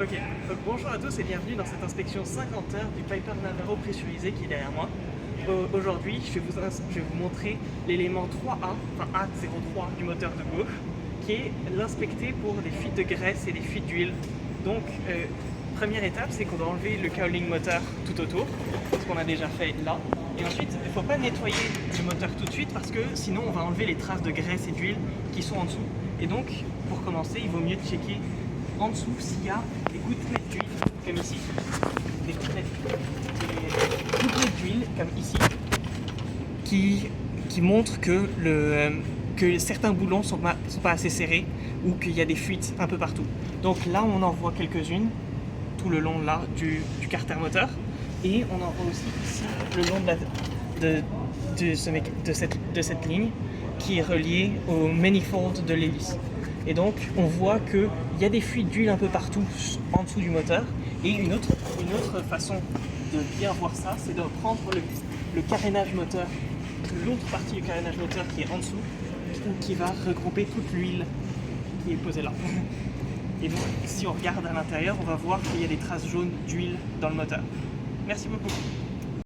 Ok, donc bonjour à tous et bienvenue dans cette inspection 50 heures du Piper Navarro pressurisé qui est derrière moi. Aujourd'hui, je vais vous montrer l'élément 3A, enfin A03 du moteur de gauche, qui est l'inspecter pour des fuites de graisse et des fuites d'huile. Donc, première étape, c'est qu'on doit enlever le cowling moteur tout autour, ce qu'on a déjà fait là. Et ensuite, il ne faut pas nettoyer le moteur tout de suite parce que sinon on va enlever les traces de graisse et d'huile qui sont en dessous. Et donc, pour commencer, il vaut mieux checker en dessous s'il y a des gouttelettes d'huile, comme ici. Des gouttelettes d'huile, comme ici, qui montrent que certains boulons ne sont pas assez serrés ou qu'il y a des fuites un peu partout. Donc là, on en voit quelques-unes tout le long là, du carter moteur. Et on en voit aussi ici le long de cette ligne qui est reliée au manifold de l'hélice. Et donc on voit qu'il y a des fuites d'huile un peu partout en dessous du moteur. Et une autre façon de bien voir ça, c'est de prendre le carénage moteur, l'autre partie du carénage moteur qui est en dessous, qui va regrouper toute l'huile qui est posée là. Et donc si on regarde à l'intérieur, on va voir qu'il y a des traces jaunes d'huile dans le moteur. Merci beaucoup.